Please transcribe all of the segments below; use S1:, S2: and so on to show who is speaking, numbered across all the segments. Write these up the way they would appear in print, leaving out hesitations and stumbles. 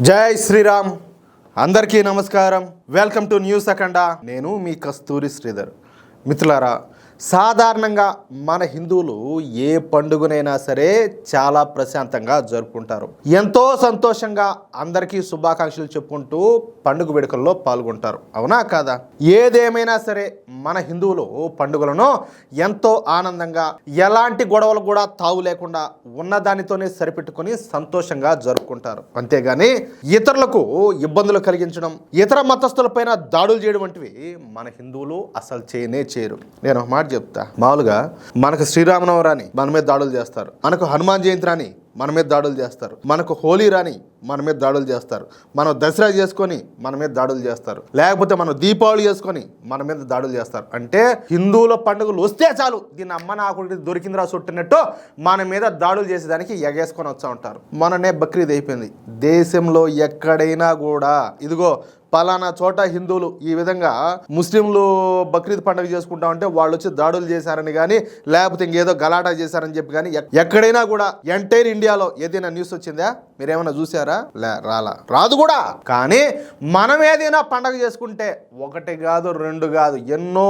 S1: జై శ్రీరామ్. అందరికీ నమస్కారం. వెల్కమ్ టు న్యూస్ అఖండ. నేను మీ కస్తూరి శ్రీధర్. మిత్రులారా, సాధారణంగా మన హిందువులు ఏ పండుగనైనా సరే చాలా ప్రశాంతంగా జరుపుకుంటారు. ఎంతో సంతోషంగా అందరికీ శుభాకాంక్షలు చెప్పుకుంటూ పండుగ వేడుకల్లో పాల్గొంటారు. అవునా కాదా? ఏదేమైనా సరే మన హిందువులు పండుగలను ఎంతో ఆనందంగా, ఎలాంటి గొడవలు కూడా తావు లేకుండా ఉన్నదానితోనే సరిపెట్టుకుని సంతోషంగా జరుపుకుంటారు. అంతేగాని ఇతరులకు ఇబ్బందులు కలిగించడం, ఇతర మతస్థులపైన దాడులు చేయడం వంటివి మన హిందువులు అసలు చేయరు. నేను ఒక మాట చెప్తా. మామూలుగా మనకు శ్రీరామనవమి రాని మన మీద దాడులు చేస్తారు, మనకు హనుమాన్ జయంతి రాని మన మీద దాడులు చేస్తారు, మనకు హోలీ రాని మన మీద దాడులు చేస్తారు, మనం దసరా చేసుకొని మన మీద దాడులు చేస్తారు, లేకపోతే మనం దీపావళి చేసుకొని మన మీద దాడులు చేస్తారు. అంటే హిందువుల పండుగలు వస్తే చాలు, దీన్ని అమ్మ నాకు దొరికిందిరా చుట్టినట్టు మన మీద దాడులు చేసేదానికి ఎగేసుకొని వస్తూ ఉంటారు. మొన్ననే బక్రీద్ అయిపోయింది. దేశంలో ఎక్కడైనా కూడా ఇదిగో పలానా చోట హిందువులు ఈ విధంగా ముస్లింలు బక్రీద్ పండుగ చేసుకుంటా ఉంటే వాళ్ళు వచ్చి దాడులు చేశారని కానీ, లేకపోతే ఇంకేదో గలాటా చేశారని చెప్పి కానీ ఎక్కడైనా కూడా ఎంటైర్ ఇండియాలో ఏదైనా న్యూస్ వచ్చిందా? మీరేమైనా చూసారా? రాదు కూడా. కానీ మనం ఏదైనా పండగ చేసుకుంటే ఒకటి కాదు, రెండు కాదు, ఎన్నో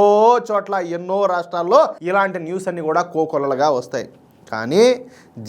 S1: చోట్ల ఎన్నో రాష్ట్రాల్లో ఇలాంటి న్యూస్ అన్ని కూడా కోకొల్లలుగా వస్తాయి. కానీ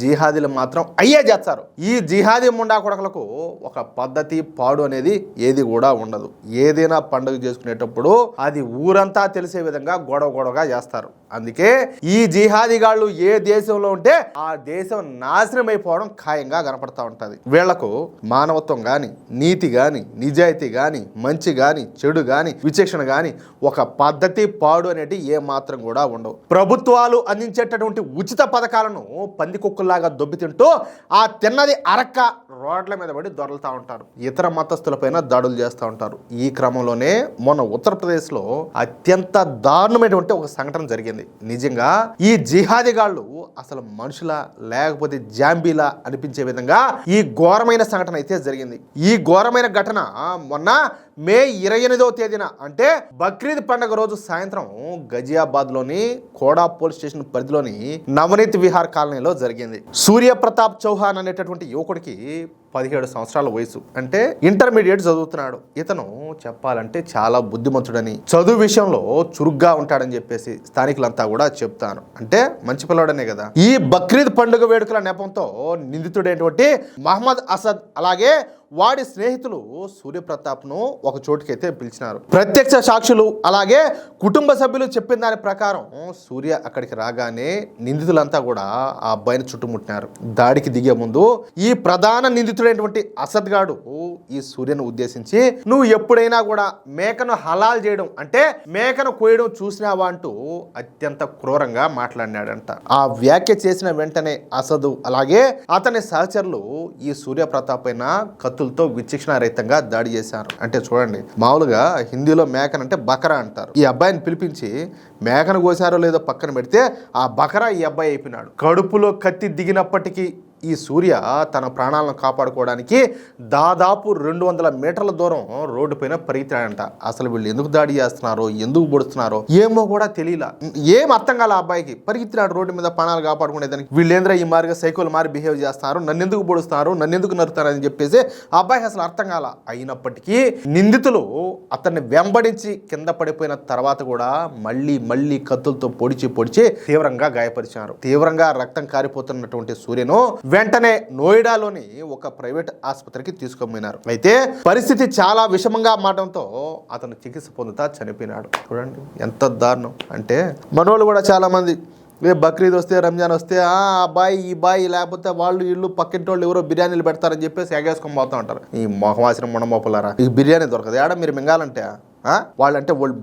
S1: జిహాదీలు మాత్రం అయ్యే చేస్తారు. ఈ జిహాదీ ముండా కొడకలకు ఒక పద్ధతి పాడు అనేది ఏది కూడా ఉండదు. ఏదైనా పండుగ చేసుకునేటప్పుడు అది ఊరంతా తెలిసే విధంగా గొడవగా చేస్తారు. అందుకే ఈ జిహాదీగాళ్ళు ఏ దేశంలో ఉంటే ఆ దేశం నాశనం అయిపోవడం ఖాయంగా కనపడతా ఉంటుంది. వీళ్లకు మానవత్వం కానీ, నీతి కానీ, నిజాయితీ కానీ, మంచి కానీ, చెడు కానీ, విచక్షణ కానీ, ఒక పద్ధతి పాడు అనేది ఏ మాత్రం కూడా ఉండవు. ప్రభుత్వాలు అందించేటటువంటి ఉచిత పథకాలను పందికొక్కుల్లాగా దొబ్బితింటూ ఆ తిన్నది అరక్క రోడ్ల మీద పడి దొరలుతూ ఉంటారు. ఇతర మతస్థులపైన దాడులు చేస్తూ ఉంటారు. ఈ క్రమంలోనే మొన్న ఉత్తరప్రదేశ్లో అత్యంత దారుణమైనటువంటి ఒక సంఘటన జరిగింది. నిజంగా ఈ జిహాదీగాళ్ళు అసలు మనుషులా లేకపోతే జాంబీలా అనిపించే విధంగా ఈ ఘోరమైన సంఘటన అయితే జరిగింది. ఈ ఘోరమైన ఘటన మొన్న మే 28వ తేదీన అంటే బక్రీద్ పండుగ రోజు సాయంత్రం గజియాబాద్లోని కోడా పోలీస్ స్టేషన్ పరిధిలోని నవనీత్ విహార్ కాలనీలో జరిగింది. సూర్యప్రతాప్ చౌహాన్ అనేటటువంటి యువకుడికి 17 సంవత్సరాల వయసు. అంటే ఇంటర్మీడియట్ చదువుతున్నాడు. ఇతను చెప్పాలంటే చాలా బుద్ధిమంతుడని, చదువు విషయంలో చురుగ్గా ఉంటాడని చెప్పేసి స్థానికులంతా కూడా చెప్తాను. అంటే మంచి పిల్లవాడనే కదా. ఈ బక్రీద్ పండుగ వేడుకల నెపంతో నిందితుడైనటువంటి మహమ్మద్ అసద్ అలాగే వాడి స్నేహితులు సూర్యప్రతాప్ను ఒక చోటుకైతే పిలిచినారు. ప్రత్యక్ష సాక్షులు అలాగే కుటుంబ సభ్యులు చెప్పిన దాని ప్రకారం సూర్య అక్కడికి రాగానే నిందితులంతా కూడా ఆ అబ్బాయిని చుట్టుముట్టినారు. దాడికి దిగే ముందు ఈ ప్రధాన నిందితుడైనటువంటి అసద్ గాడు ఈ సూర్యను ఉద్దేశించి, నువ్వు ఎప్పుడైనా కూడా మేకను హలాల్ చేయడం అంటే మేకను కోయడం చూసినావా అంటూ అత్యంత క్రూరంగా మాట్లాడినాడంట. ఆ వ్యాఖ్య చేసిన వెంటనే అసదు అలాగే అతని సహచరులు ఈ సూర్యప్రతాప్ పైన కత్తులతో విచక్షణారహితంగా దాడి చేశారు. అంటే చూడండి, మామూలుగా హిందీలో మేకనంటే బకరా అంటారు. ఈ అబ్బాయిని పిలిపించి మేకను కోసారో లేదో పక్కన పెడితే ఆ బకరా ఈ అబ్బాయి అయిపోయినాడు. కడుపులో కత్తి దిగినప్పటికీ ఈ సూర్య తన ప్రాణాలను కాపాడుకోవడానికి దాదాపు 200 మీటర్ల దూరం రోడ్డు పైన పరిగెత్తాడంట. అసలు వీళ్ళు ఎందుకు దాడి చేస్తున్నారో, ఎందుకు పొడుస్తున్నారో ఏమో కూడా తెలియలా. ఏం అర్థం కాల అబ్బాయికి. పరిగెత్తినాడు రోడ్డు మీద ప్రాణాలు కాపాడుకునేదానికి. వీళ్ళేంద్ర ఈ మారిగా సైకోలు మారి బిహేవ్ చేస్తున్నారు, నన్ను ఎందుకు పొడుస్తున్నారు, నన్ను ఎందుకు నరుతున్నారు అని చెప్పేసి ఆ అబ్బాయికి అసలు అర్థం కాల. అయినప్పటికీ నిందితులు అతన్ని వెంబడించి కింద పడిపోయిన తర్వాత కూడా మళ్ళీ కత్తులతో పొడిచి తీవ్రంగా గాయపరిచారు. తీవ్రంగా రక్తం కారిపోతున్నటువంటి సూర్యను వెంటనే నోయిడాలోని ఒక ప్రైవేట్ ఆసుపత్రికి తీసుకుపోయినారు. అయితే పరిస్థితి చాలా విషమంగా మారడంతో అతను చికిత్స పొందుతా చనిపోయినాడు. చూడండి ఎంత దారుణం. అంటే మనోళ్ళు కూడా చాలా మంది బక్రీద్ వస్తే, రంజాన్ వస్తే ఆ బాయ్ ఈ బాయ్ లేకపోతే వాళ్ళు ఇల్లు పక్కింటి వాళ్ళు ఎవరో బిర్యానీలు పెడతారని చెప్పేసి ఎగేసుకొని పోతూ ఉంటారు. ఈ మొహవాసిన మొండమోపలారా, ఈ బిర్యానీ దొరకదు ఏడా మీరు మింగాలంటే వాళ్ళంటే వాళ్ళు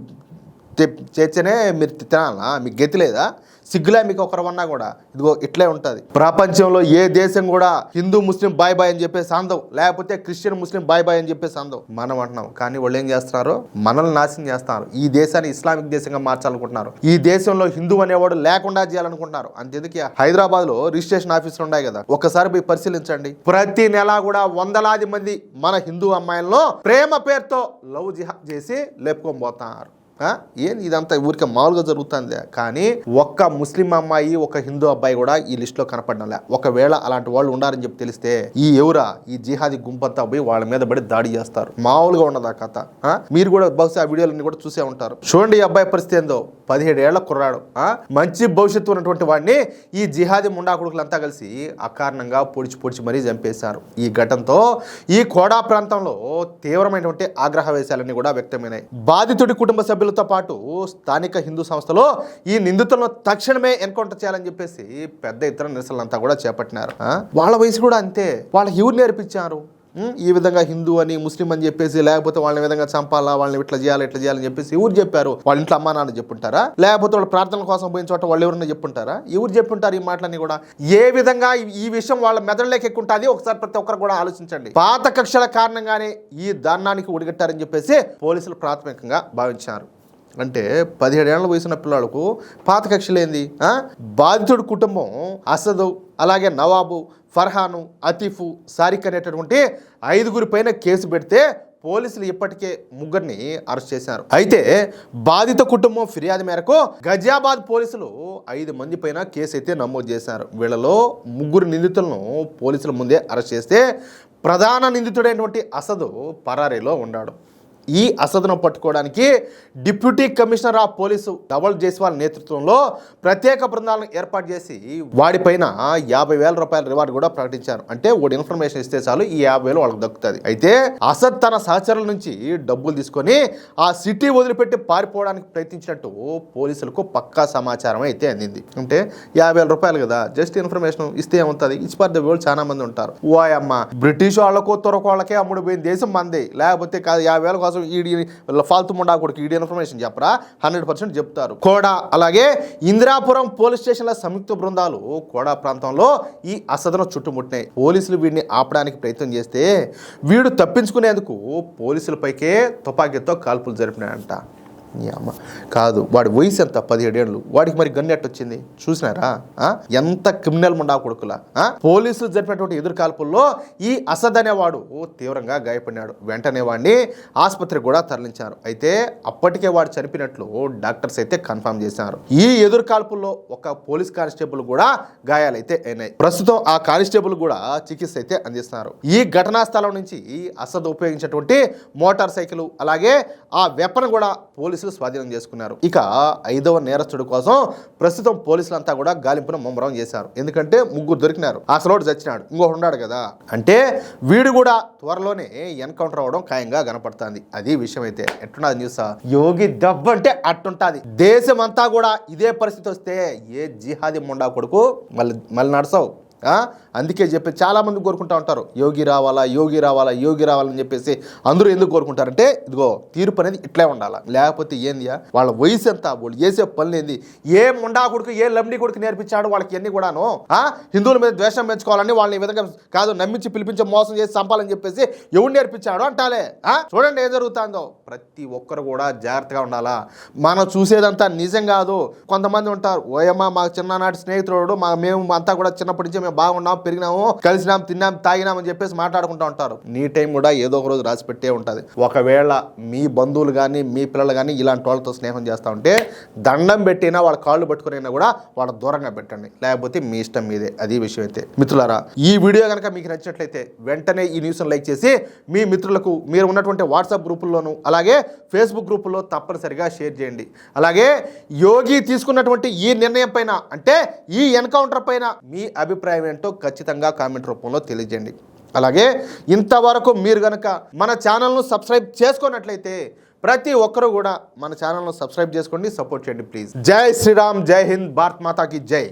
S1: చేర్చనే మీరు తినాలా? మీకు గతి లేదా? సిగ్గులే మీకు ఒకరమన్నా కూడా? ఇదిగో ఇట్లే ఉంటుంది. ప్రపంచంలో ఏ దేశం కూడా హిందూ ముస్లిం బాయ్ బాయ్ అని చెప్పేసి అందం, లేకపోతే క్రిస్టియన్ ముస్లిం బాయ్ బాయ్ అని చెప్పేసి అందం. మనం అంటున్నాం, కానీ వాళ్ళు ఏం చేస్తున్నారు? మనల్ని నాశనం చేస్తున్నారు. ఈ దేశాన్ని ఇస్లామిక్ దేశంగా మార్చాలనుకుంటున్నారు. ఈ దేశంలో హిందూ అనేవాడు లేకుండా చేయాలనుకుంటున్నారు. అంతేందుకు హైదరాబాద్ లో రిజిస్ట్రేషన్ ఆఫీసులు ఉన్నాయి కదా, ఒక్కసారి పోయి పరిశీలించండి. ప్రతి నెల కూడా వందలాది మంది మన హిందూ అమ్మాయిలను ప్రేమ పేరుతో లవ్ జిహాద్ చేసి లేపుకొని పోతున్నారు. ఏంది ఇదంతా ఊరికే మామూలుగా జరుగుతుంది. కానీ ఒక్క ముస్లిం అమ్మాయి ఒక హిందూ అబ్బాయి కూడా ఈ లిస్టులో కనపడడంలే. ఒకవేళ అలాంటి వాళ్ళు ఉండారని చెప్పి తెలిస్తే ఈ జిహాదీ గుంపంతా పోయి వాళ్ళ మీద పడి దాడి చేస్తారు. మామూలుగా ఉండదు ఆ కథ. మీరు కూడా బహుశా ఆ వీడియోలన్నీ కూడా చూసే ఉంటారు. చూడండి ఈ అబ్బాయి పరిస్థితి ఏందో. 17 ఏళ్ల కుర్రాడు, మంచి భవిష్యత్తు ఉన్నటువంటి వాడిని ఈ జిహాదీ ముండా కొడుకులంతా కలిసి అకారణంగా పొడిచి మరీ చంపేశారు. ఈ ఘటనతో ఈ కోడా ప్రాంతంలో తీవ్రమైనటువంటి ఆగ్రహవేశాలన్నీ కూడా వ్యక్తమైనాయి. బాధితుడి కుటుంబ సభ్యులతో పాటు స్థానిక హిందూ సంస్థలో ఈ నిందితులను తక్షణమే ఎన్కౌంటర్ చేయాలని చెప్పేసి పెద్ద ఎత్తున నిరసనలంతా కూడా చేపట్టినారు. వాళ్ళ వయసు కూడా అంతే. వాళ్ళకి ఎవరు నేర్పించారు ఈ విధంగా హిందూ అని ముస్లిం అని చెప్పేసి, లేకపోతే వాళ్ళని విధంగా చంపాలా, వాళ్ళని ఇట్లా చేయాలని చెప్పేసి ఎవరు చెప్పారు? వాళ్ళ ఇంట్లో అమ్మా నాన్న చెప్పుంటారా? లేకపోతే వాళ్ళ ప్రార్థనల కోసం పోయిన చోట వాళ్ళు ఎవరన్నా చెప్పుంటారా? ఎవరు చెప్పుంటారు ఈ మాటలన్నీ కూడా? ఏ విధంగా ఈ విషయం వాళ్ళ మెదడులోకి ఎక్కుంటుంది ఒకసారి ప్రతి ఒక్కరు కూడా ఆలోచించండి. పాత కక్షల కారణంగానే ఈ దారుణానికి ఒడిగట్టారని చెప్పేసి పోలీసులు ప్రాథమికంగా భావించారు. అంటే 17 ఏళ్ల వయసున్న పిల్లలకు పాత కక్షలేంది? బాధితుడి కుటుంబం అసదు, అలాగే నవాబు, ఫర్హాను, అతీఫు, సారిక్ అనేటటువంటి 5 పైన కేసు పెడితే పోలీసులు ఇప్పటికే 3 అరెస్ట్ చేశారు. అయితే బాధిత కుటుంబం ఫిర్యాదు మేరకు గజియాబాద్ పోలీసులు 5 మంది పైన కేసు అయితే నమోదు చేశారు. వీళ్ళలో 3 నిందితులను పోలీసుల ముందే అరెస్ట్ చేస్తే ప్రధాన నిందితుడైనటువంటి అసదు పరారీలో ఉన్నాడు. ఈ అసదును పట్టుకోవడానికి deputy commissioner of police Dhaval Jaiswal నేతృత్వంలో ప్రత్యేక బృందాలను ఏర్పాటు చేసి వాడిపైన 50,000 రూపాయల రివార్డు కూడా ప్రకటించారు. అంటే వాడు ఇన్ఫర్మేషన్ ఇస్తే చాలు ఈ 50,000 వాళ్ళకి దక్కుతుంది. అయితే అసద్ తన సహచరుల నుంచి డబ్బులు తీసుకొని ఆ సిటీ వదిలిపెట్టి పారిపోవడానికి ప్రయత్నించినట్టు పోలీసులకు పక్కా సమాచారం అయితే అందింది. అంటే 50,000 రూపాయలు కదా, జస్ట్ ఇన్ఫర్మేషన్ ఇస్తే ఏమవుతుంది? ఇచ్చిపార్ద వాళ్ళు చాలా మంది ఉంటారు. ఓయమ్మ, బ్రిటిష్ వాళ్ళకు తొరకోళ్ళకే అమ్ముడు పోయిన దేశం మంది, లేకపోతే కాదు 50,000 కోసం ఈడి ఫాల్తు ముండా కొడుకు ఈడి ఇన్ఫర్మేషన్ చెప్పరా? 100% చెప్తారు. కోడా అలాగే ఇందిరాపురం పోలీస్ స్టేషన్ల సంయుక్త బృందాలు కోడా ప్రాంతంలో ఈ అసదును చుట్టుముట్టినాయి. పోలీసులు వీడిని ఆపడానికి ప్రయత్నం చేస్తే వీడు తప్పించుకునేందుకు పోలీసులపైకే తుపాకీతో కాల్పులు జరిపినాయంట. అమ్మ కాదు, వాడి వయసు ఎంత? 17 ఏళ్ళు. వాడికి మరి గన్ను ఎట్టొచ్చింది చూసినారా? ఎంత క్రిమినల్ ముండా కొడుకులా. పోలీసులు జరిపినటువంటి ఎదురు కాల్పుల్లో ఈ అసద్ అనేవాడు తీవ్రంగా గాయపడినాడు. వెంటనే వాడిని ఆసుపత్రికి కూడా తరలించారు. అయితే అప్పటికే వాడు చనిపోయినట్లు డాక్టర్స్ అయితే కన్ఫర్మ్ చేశారు. ఈ ఎదురు కాల్పుల్లో ఒక పోలీస్ కానిస్టేబుల్ కూడా గాయాలైతే అయినాయి. ప్రస్తుతం ఆ కానిస్టేబుల్ కూడా చికిత్స అయితే అందిస్తున్నారు. ఈ ఘటనా స్థలం నుంచి అసద్ ఉపయోగించినటువంటి మోటార్ సైకిల్ అలాగే ఆ వెపన్ కూడా పోలీసులు స్వాధీనం చేసుకున్నారు. ఇక 5వ నేరస్తుడి కోసం ప్రస్తుతం పోలీసులంతా కూడా గాలింపును ముమ్మరం చేశారు. ఎందుకంటే 3 దొరికినారు. అసలు చచ్చినాడు, ఇంకొకటి ఉన్నాడు కదా. అంటే వీడు కూడా త్వరలోనే ఎన్కౌంటర్ అవడం ఖాయంగా కనపడుతుంది. అది విషయం. అయితే ఎట్టున్నది న్యూస్? యోగి దెబ్బ అంటే అట్టుంటుంది. దేశం అంతా కూడా ఇదే పరిస్థితి వస్తే ఏ జిహాదీ ముండా కొడుకు మళ్ళీ నడసవు. అందుకే చెప్పి చాలామంది కోరుకుంటూ ఉంటారు యోగి రావాలని చెప్పేసి. అందరూ ఎందుకు కోరుకుంటారంటే ఇదిగో తీర్పు అనేది ఇట్లే ఉండాలి. లేకపోతే ఏందియా వాళ్ళ వయసు ఎంత, వాళ్ళు చేసే పనులు ఏంది, ఏ ముండా కొడుకు ఏ లంబడి కొడుకు నేర్పించాడు వాళ్ళకి అన్ని కూడాను. హిందువుల మీద ద్వేషం పెంచుకోవాలని వాళ్ళని ఈ విధంగా కాదు నమ్మించి పిలిపించి మోసం చేసి చంపాలని చెప్పేసి ఎవరు నేర్పించాడు అంటాలే. చూడండి ఏం జరుగుతుందో. ప్రతి ఒక్కరు కూడా జాగ్రత్తగా ఉండాలా. మనం చూసేదంతా నిజం కాదు. కొంతమంది ఉంటారు, ఓయమ్మ మాకు చిన్ననాటి స్నేహితుడు, మేము అంతా కూడా చిన్నప్పటి నుంచి మేము బాగున్నాం, పెరిగినాము, కలిసినాం, తిన్నాం, తాగినామని చెప్పేసి మాట్లాడుకుంటూ ఉంటారు. నీ టైం కూడా ఏదో ఒక రోజు రాసి పెట్టే ఉంటుంది. ఒకవేళ మీ బంధువులు కానీ మీ పిల్లలు కానీ ఇలాంటి వాళ్ళతో స్నేహం చేస్తూ ఉంటే దండం పెట్టినా వాళ్ళ కాళ్ళు పట్టుకునైనా కూడా వాళ్ళ దూరంగా పెట్టండి. లేకపోతే మీ ఇష్టం మీదే. అది విషయం. అయితే మిత్రులారా, ఈ వీడియో కనుక మీకు నచ్చినట్లయితే వెంటనే ఈ న్యూస్ను లైక్ చేసి మీ మిత్రులకు మీరు ఉన్నటువంటి వాట్సాప్ గ్రూపుల్లోనూ అలాగే ఫేస్బుక్ గ్రూపుల్లో తప్పనిసరిగా షేర్ చేయండి. అలాగే యోగి తీసుకున్నటువంటి ఈ నిర్ణయం పైన అంటే ఈ ఎన్కౌంటర్ పైన మీ అభిప్రాయం ఏంటో ఖచ్చితంగా కామెంట్ రూపంలో తెలియజేయండి. అలాగే ఇంతవరకు మీరు కనుక మన ఛానల్ను సబ్స్క్రైబ్ చేసుకున్నట్లయితే ప్రతి ఒక్కరూ కూడా మన ఛానల్ను సబ్స్క్రైబ్ చేసుకోండి, సపోర్ట్ చేయండి ప్లీజ్. జై శ్రీరామ్, జై హింద్, భారత్ మాతాకి జై.